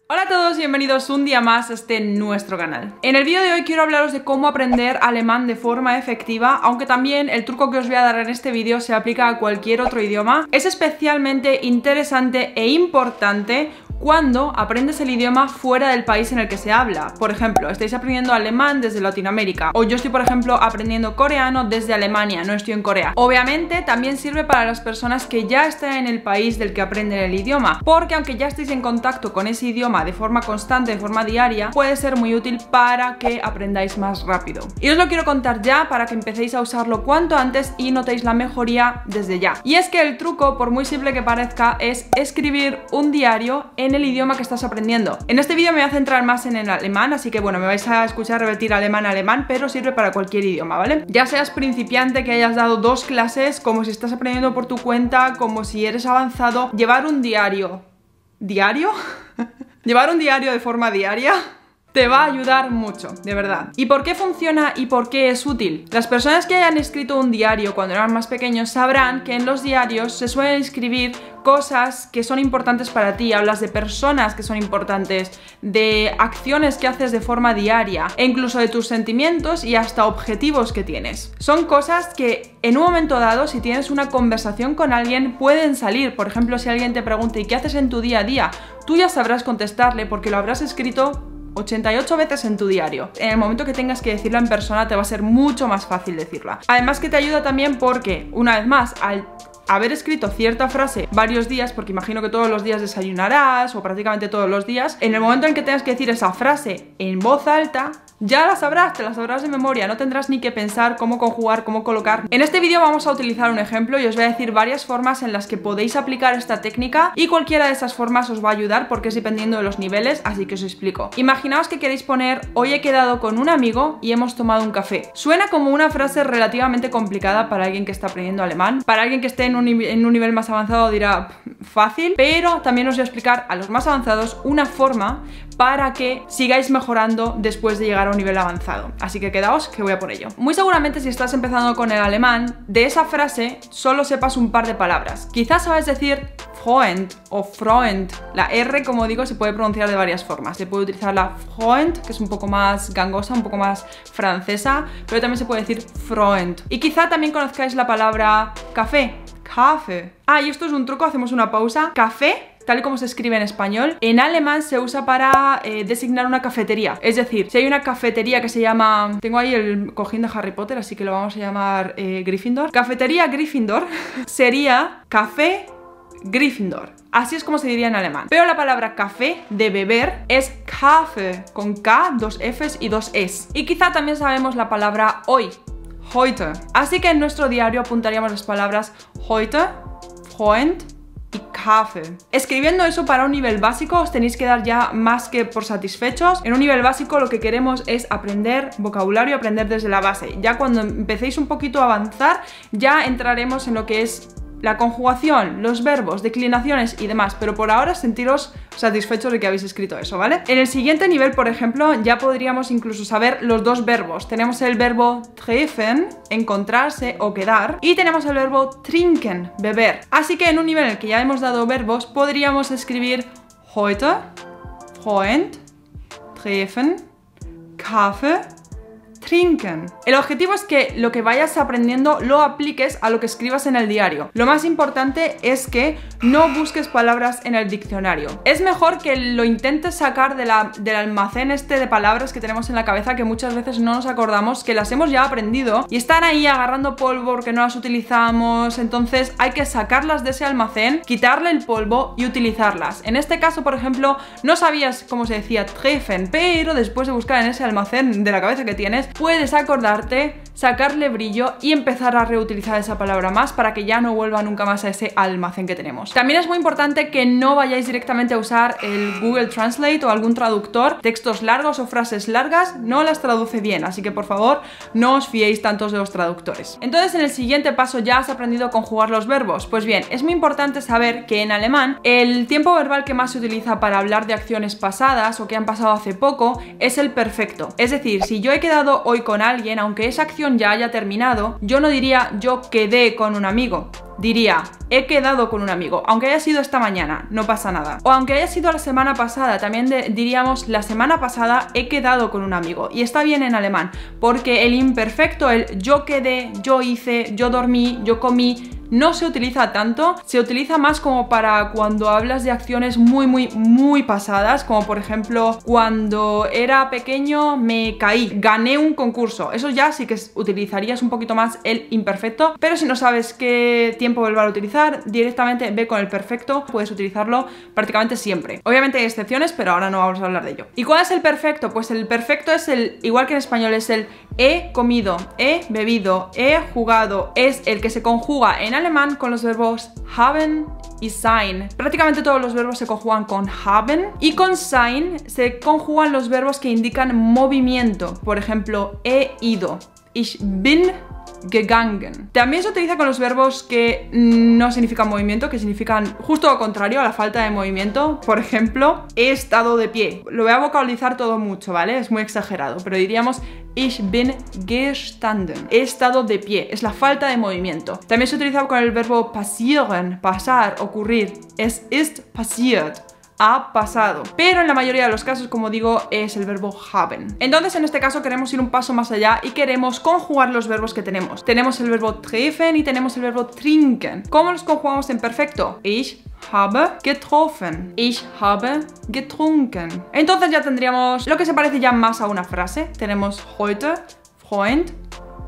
Hola a todos, bienvenidos un día más a nuestro canal. En el vídeo de hoy quiero hablaros de cómo aprender alemán de forma efectiva, aunque también el truco que os voy a dar en este vídeo se aplica a cualquier otro idioma. Es especialmente interesante e importante cuando aprendes el idioma fuera del país en el que se habla. Por ejemplo, estáis aprendiendo alemán desde Latinoamérica, o yo estoy, por ejemplo, aprendiendo coreano desde Alemania, no estoy en Corea. Obviamente también sirve para las personas que ya están en el país del que aprenden el idioma, porque aunque ya estéis en contacto con ese idioma de forma constante, de forma diaria, puede ser muy útil para que aprendáis más rápido. Y os lo quiero contar ya para que empecéis a usarlo cuanto antes y notéis la mejoría desde ya. Y es que el truco, por muy simple que parezca, es escribir un diario en el idioma que estás aprendiendo. En este vídeo me voy a centrar más en el alemán, así que bueno, me vais a escuchar repetir alemán a alemán, pero sirve para cualquier idioma, ¿vale? Ya seas principiante, que hayas dado 2 clases, como si estás aprendiendo por tu cuenta, como si eres avanzado, llevar un diario. ¿Diario? Llevar un diario de forma diaria te va a ayudar mucho, de verdad. ¿Y por qué funciona y por qué es útil? Las personas que hayan escrito un diario cuando eran más pequeños sabrán que en los diarios se suelen escribir cosas que son importantes para ti, hablas de personas que son importantes, de acciones que haces de forma diaria, e incluso de tus sentimientos y hasta objetivos que tienes. Son cosas que en un momento dado, si tienes una conversación con alguien, pueden salir. Por ejemplo, si alguien te pregunta ¿y qué haces en tu día a día? Tú ya sabrás contestarle porque lo habrás escrito 88 veces en tu diario. En el momento que tengas que decirla en persona te va a ser mucho más fácil decirla. Además que te ayuda también porque, una vez más, al haber escrito cierta frase varios días, porque imagino que todos los días desayunarás o prácticamente todos los días, en el momento en que tengas que decir esa frase en voz alta, ya la sabrás, te la sabrás de memoria, no tendrás ni que pensar cómo conjugar, cómo colocar. En este vídeo vamos a utilizar un ejemplo y os voy a decir varias formas en las que podéis aplicar esta técnica, y cualquiera de esas formas os va a ayudar porque es dependiendo de los niveles, así que os explico. Imaginaos que queréis poner hoy he quedado con un amigo y hemos tomado un café. Suena como una frase relativamente complicada para alguien que está aprendiendo alemán. Para alguien que esté en un nivel más avanzado dirá fácil, pero también os voy a explicar a los más avanzados una forma para que sigáis mejorando después de llegar a un nivel avanzado. Así que quedaos que voy a por ello. Muy seguramente si estás empezando con el alemán, de esa frase solo sepas un par de palabras. Quizás sabes decir Freund o Freund. La R, como digo, se puede pronunciar de varias formas. Se puede utilizar la Freund, que es un poco más gangosa, un poco más francesa, pero también se puede decir Freund. Y quizá también conozcáis la palabra café. Kaffee. Ah, y esto es un truco, hacemos una pausa. Café, tal y como se escribe en español, en alemán se usa para designar una cafetería. Es decir, si hay una cafetería que se llama... Tengo ahí el cojín de Harry Potter, así que lo vamos a llamar Gryffindor. Cafetería Gryffindor sería café Gryffindor. Así es como se diría en alemán. Pero la palabra café, de beber, es Kaffee, con K, 2 Fs y 2 Es. Y quizá también sabemos la palabra hoy, heute. Así que en nuestro diario apuntaríamos las palabras heute, Freund y Kaffee. Escribiendo eso para un nivel básico os tenéis que dar ya más que por satisfechos. En un nivel básico lo que queremos es aprender vocabulario, aprender desde la base. Ya cuando empecéis un poquito a avanzar, ya entraremos en lo que es la conjugación, los verbos, declinaciones y demás, pero por ahora sentiros satisfechos de que habéis escrito eso, ¿vale? En el siguiente nivel, por ejemplo, ya podríamos incluso saber los dos verbos. Tenemos el verbo treffen, encontrarse o quedar, y tenemos el verbo trinken, beber. Así que en un nivel en el que ya hemos dado verbos, podríamos escribir heute, Freund, treffen, Kaffee, trinken. El objetivo es que lo que vayas aprendiendo lo apliques a lo que escribas en el diario. Lo más importante es que no busques palabras en el diccionario. Es mejor que lo intentes sacar del almacén de palabras que tenemos en la cabeza, que muchas veces no nos acordamos, que las hemos ya aprendido y están ahí agarrando polvo porque no las utilizamos. Entonces hay que sacarlas de ese almacén, quitarle el polvo y utilizarlas. En este caso, por ejemplo, no sabías cómo se decía treffen, pero después de buscar en ese almacén de la cabeza que tienes, puedes acordarte, sacarle brillo y empezar a reutilizar esa palabra más para que ya no vuelva nunca más a ese almacén que tenemos. También es muy importante que no vayáis directamente a usar el Google Translate o algún traductor. Textos largos o frases largas no las traduce bien, así que por favor no os fiéis tantos de los traductores. Entonces en el siguiente paso ya has aprendido a conjugar los verbos. Pues bien, es muy importante saber que en alemán el tiempo verbal que más se utiliza para hablar de acciones pasadas o que han pasado hace poco es el perfecto. Es decir, si yo he quedado hoy con alguien, aunque esa acción ya haya terminado, yo no diría yo quedé con un amigo. diría he quedado con un amigo, aunque haya sido esta mañana, no pasa nada. O aunque haya sido la semana pasada, también diríamos la semana pasada he quedado con un amigo. Y está bien en alemán, porque el imperfecto, el yo quedé, yo hice, yo dormí, yo comí, no se utiliza tanto, se utiliza más como para cuando hablas de acciones muy pasadas, como por ejemplo cuando era pequeño me caí, gané un concurso. Eso ya sí que utilizarías un poquito más el imperfecto, pero si no sabes qué tiempo verbal utilizar, directamente ve con el perfecto, puedes utilizarlo prácticamente siempre. Obviamente hay excepciones, pero ahora no vamos a hablar de ello. ¿Y cuál es el perfecto? Pues el perfecto es el, igual que en español, es el he comido, he bebido, he jugado, es el que se conjuga en alemán con los verbos haben y sein. Prácticamente todos los verbos se conjugan con haben y con sein se conjugan los verbos que indican movimiento. Por ejemplo, he ido, ich bin gegangen. También se utiliza con los verbos que no significan movimiento, que significan justo lo contrario, a la falta de movimiento. Por ejemplo, he estado de pie. Lo voy a vocalizar todo mucho, ¿vale? Es muy exagerado, pero diríamos ich bin gestanden. He estado de pie, es la falta de movimiento. También se utiliza con el verbo passieren, pasar, ocurrir. Es ist passiert. Ha pasado, pero en la mayoría de los casos, como digo, es el verbo haben. Entonces en este caso queremos ir un paso más allá y queremos conjugar los verbos que tenemos. Tenemos el verbo treffen y tenemos el verbo trinken. ¿Cómo los conjugamos en perfecto? Ich habe getroffen, ich habe getrunken. Entonces ya tendríamos lo que se parece ya más a una frase. Tenemos heute, Freund,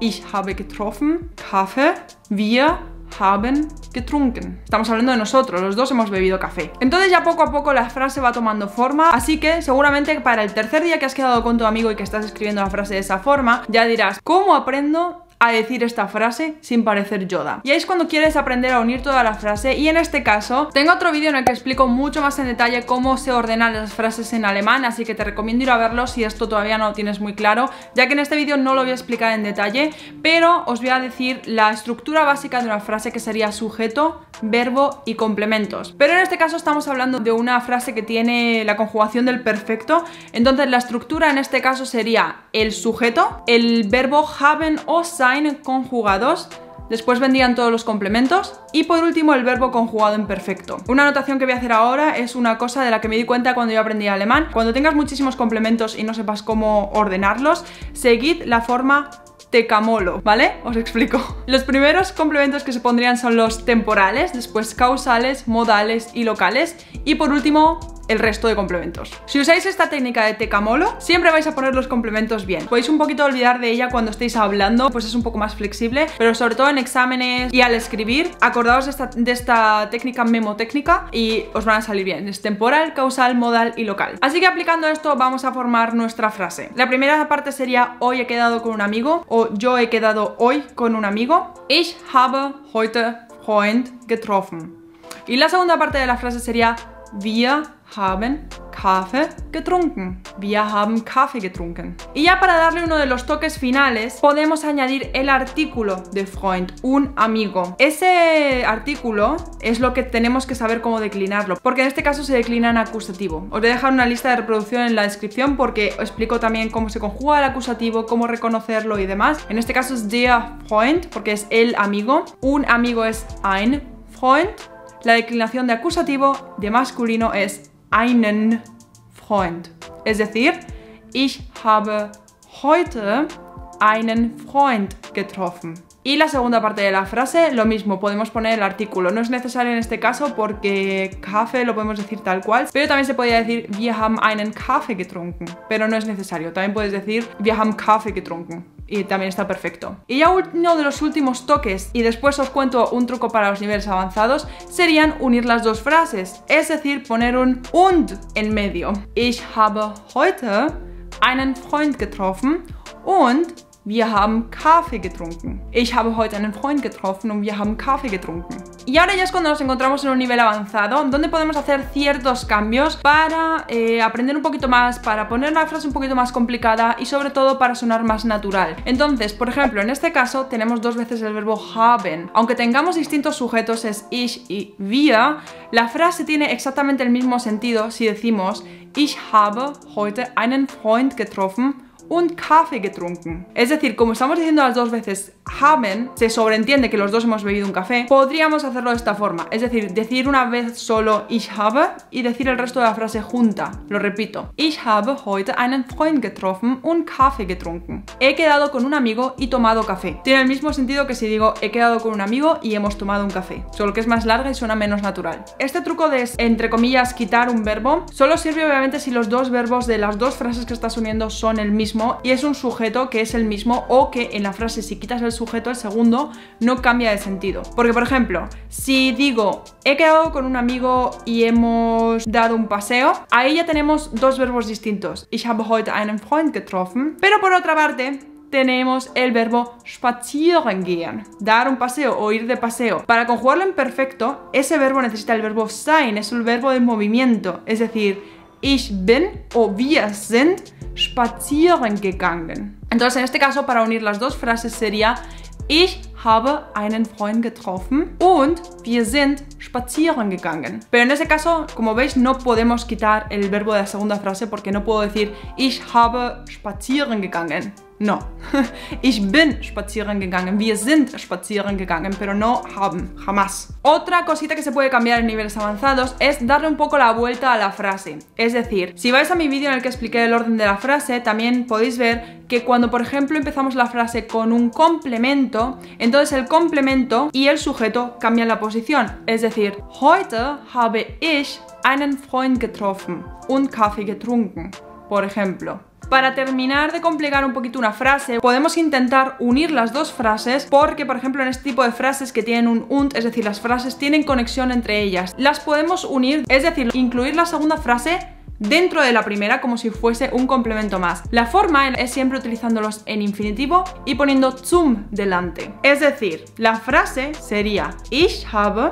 ich habe getroffen, Kaffee, wir haben getrunken. Estamos hablando de nosotros, los dos hemos bebido café. Entonces ya poco a poco la frase va tomando forma, así que seguramente para el tercer día que has quedado con tu amigo y que estás escribiendo la frase de esa forma, ya dirás, ¿cómo aprendo a decir esta frase sin parecer Yoda? Y ahí es cuando quieres aprender a unir toda la frase, y en este caso tengo otro vídeo en el que explico mucho más en detalle cómo se ordenan las frases en alemán, así que te recomiendo ir a verlo si esto todavía no lo tienes muy claro, ya que en este vídeo no lo voy a explicar en detalle, pero os voy a decir la estructura básica de una frase, que sería sujeto, verbo y complementos. Pero en este caso estamos hablando de una frase que tiene la conjugación del perfecto, entonces la estructura en este caso sería el sujeto, el verbo haben o sein conjugados, después vendrían todos los complementos y por último el verbo conjugado en perfecto. Una anotación que voy a hacer ahora es una cosa de la que me di cuenta cuando yo aprendí alemán. Cuando tengas muchísimos complementos y no sepas cómo ordenarlos, seguid la forma tecamolo, ¿vale? Os explico. Los primeros complementos que se pondrían son los temporales, después causales, modales y locales, y por último el resto de complementos. Si usáis esta técnica de tecamolo, siempre vais a poner los complementos bien. Podéis un poquito olvidar de ella cuando estéis hablando, pues es un poco más flexible, pero sobre todo en exámenes y al escribir, acordaos de esta técnica memotécnica y os van a salir bien. Es temporal, causal, modal y local. Así que aplicando esto vamos a formar nuestra frase. La primera parte sería hoy he quedado con un amigo, o yo he quedado hoy con un amigo. Ich habe heute Freund getroffen. Y la segunda parte de la frase sería wir haben Kaffee getrunken. Wir haben Kaffee getrunken. Y ya para darle uno de los toques finales, podemos añadir el artículo de Freund, un amigo. Ese artículo es lo que tenemos que saber cómo declinarlo, porque en este caso se declina en acusativo. Os voy a dejar una lista de reproducción en la descripción porque os explico también cómo se conjuga el acusativo, cómo reconocerlo y demás. En este caso es der Freund, porque es el amigo. Un amigo es ein Freund. La declinación de acusativo de masculino es einen Freund. Es decir, ich habe heute einen Freund getroffen. Y la segunda parte de la frase, lo mismo, podemos poner el artículo. No es necesario en este caso porque Kaffee lo podemos decir tal cual, pero también se podría decir wir haben einen Kaffee getrunken, pero no es necesario. También puedes decir wir haben Kaffee getrunken y también está perfecto. Y ya uno de los últimos toques, y después os cuento un truco para los niveles avanzados, serían unir las dos frases, es decir, poner un und en medio. Ich habe heute einen Freund getroffen und wir haben Kaffee getrunken. Ich habe heute einen Freund getroffen und wir haben Kaffee getrunken. Y ahora ya es cuando nos encontramos en un nivel avanzado, donde podemos hacer ciertos cambios para aprender un poquito más, para poner la frase un poquito más complicada y sobre todo para sonar más natural. Entonces, por ejemplo, en este caso tenemos dos veces el verbo haben. Aunque tengamos distintos sujetos, es ich y wir, la frase tiene exactamente el mismo sentido si decimos ich habe heute einen Freund getroffen und Kaffee getrunken. Es decir, como estamos diciendo las dos veces haben, se sobreentiende que los dos hemos bebido un café, podríamos hacerlo de esta forma. Es decir, decir una vez solo ich habe y decir el resto de la frase junta. Lo repito. Ich habe heute einen Freund getroffen und Kaffee getrunken. He quedado con un amigo y tomado café. Tiene el mismo sentido que si digo he quedado con un amigo y hemos tomado un café, solo que es más larga y suena menos natural. Este truco de, entre comillas, quitar un verbo solo sirve obviamente si los dos verbos de las dos frases que estás uniendo son el mismo y es un sujeto que es el mismo, o que en la frase si quitas el sujeto, el segundo, no cambia de sentido. Porque por ejemplo, si digo he quedado con un amigo y hemos dado un paseo, ahí ya tenemos dos verbos distintos. Ich habe heute einen Freund getroffen. Pero por otra parte tenemos el verbo spazieren gehen, dar un paseo o ir de paseo. Para conjugarlo en perfecto, ese verbo necesita el verbo sein, es el verbo de movimiento. Es decir, ich bin o wir sind spazieren gegangen. Entonces en este caso, para unir las dos frases sería ich habe einen Freund getroffen und wir sind spazieren gegangen. Pero en ese caso, como veis, no podemos quitar el verbo de la segunda frase porque no puedo decir ich habe spazieren gegangen. No. Ich bin spazieren gegangen. Wir sind spazieren gegangen, pero no haben, jamás. Otra cosita que se puede cambiar en niveles avanzados es darle un poco la vuelta a la frase. Es decir, si vais a mi vídeo en el que expliqué el orden de la frase, también podéis ver que cuando, por ejemplo, empezamos la frase con un complemento, entonces el complemento y el sujeto cambian la posición. Es decir, heute habe ich einen Freund getroffen und Kaffee getrunken, por ejemplo. Para terminar de complicar un poquito una frase, podemos intentar unir las dos frases porque, por ejemplo, en este tipo de frases que tienen un und, es decir, las frases tienen conexión entre ellas, las podemos unir, es decir, incluir la segunda frase dentro de la primera como si fuese un complemento más. La forma es siempre utilizándolos en infinitivo y poniendo zum delante. Es decir, la frase sería ich habe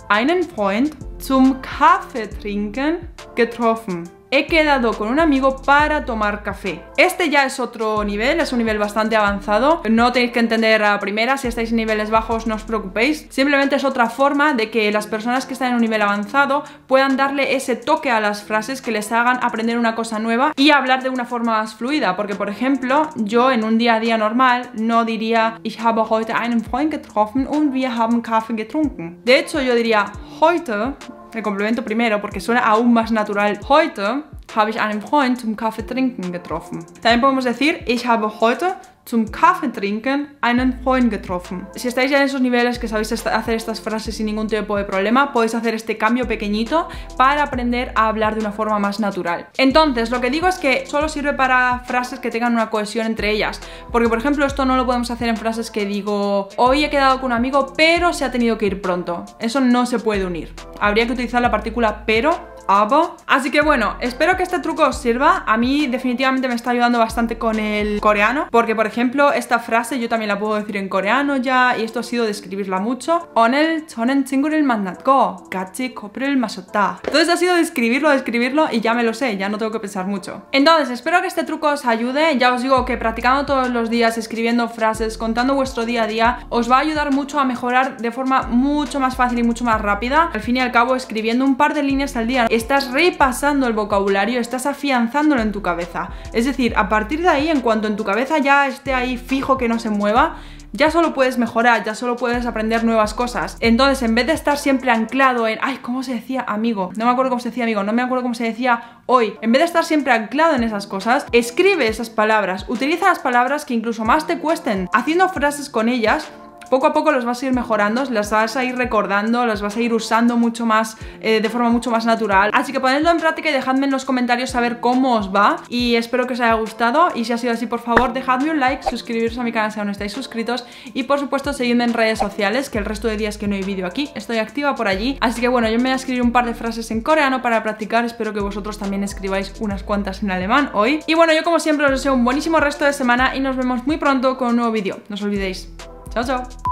einen Freund zum Kaffeetrinken getroffen. He quedado con un amigo para tomar café. Este ya es otro nivel, es un nivel bastante avanzado. No tenéis que entender a la primera, si estáis en niveles bajos no os preocupéis. Simplemente es otra forma de que las personas que están en un nivel avanzado puedan darle ese toque a las frases que les hagan aprender una cosa nueva y hablar de una forma más fluida. Porque, por ejemplo, yo en un día a día normal no diría ich habe heute einen Freund getroffen und wir haben Kaffee getrunken. De hecho, yo diría heute, el complemento primero, porque suena aún más natural. Heute habe ich einen Freund zum Kaffeetrinken getroffen. También podemos decir ich habe heute zum Kaffeetrinken einen Freund getroffen. Si estáis ya en esos niveles que sabéis hacer estas frases sin ningún tipo de problema, podéis hacer este cambio pequeñito para aprender a hablar de una forma más natural. Entonces, lo que digo es que solo sirve para frases que tengan una cohesión entre ellas. Porque, por ejemplo, esto no lo podemos hacer en frases que digo hoy he quedado con un amigo, pero se ha tenido que ir pronto. Eso no se puede unir. Habría que utilizar la partícula pero, aber. Así que bueno, espero que este truco os sirva. A mí definitivamente me está ayudando bastante con el coreano, porque por ejemplo esta frase yo también la puedo decir en coreano ya, y esto ha sido de escribirla mucho. 오늘 저는 친구를 만났고 같이 커피를 마셨다. Entonces ha sido de escribirlo y ya me lo sé, ya no tengo que pensar mucho. Entonces espero que este truco os ayude. Ya os digo que practicando todos los días, escribiendo frases, contando vuestro día a día, os va a ayudar mucho a mejorar de forma mucho más fácil y mucho más rápida. Al fin y al cabo, escribiendo un par de líneas al día, estás repasando el vocabulario, estás afianzándolo en tu cabeza. Es decir, a partir de ahí, en cuanto en tu cabeza ya esté ahí fijo, que no se mueva, ya solo puedes mejorar, ya solo puedes aprender nuevas cosas. Entonces, en vez de estar siempre anclado en ay, ¿cómo se decía amigo? No me acuerdo cómo se decía amigo, no me acuerdo cómo se decía hoy. En vez de estar siempre anclado en esas cosas, escribe esas palabras, utiliza las palabras que incluso más te cuesten, haciendo frases con ellas. Poco a poco los vas a ir mejorando, las vas a ir recordando, las vas a ir usando mucho más, de forma mucho más natural. Así que ponedlo en práctica y dejadme en los comentarios saber cómo os va. Y espero que os haya gustado. Y si ha sido así, por favor, dejadme un like, suscribiros a mi canal si aún no estáis suscritos. Y por supuesto, seguidme en redes sociales, que el resto de días que no hay vídeo aquí, estoy activa por allí. Así que bueno, yo me voy a escribir un par de frases en coreano para practicar. Espero que vosotros también escribáis unas cuantas en alemán hoy. Y bueno, yo como siempre os deseo un buenísimo resto de semana y nos vemos muy pronto con un nuevo vídeo. No os olvidéis. Chao, chao.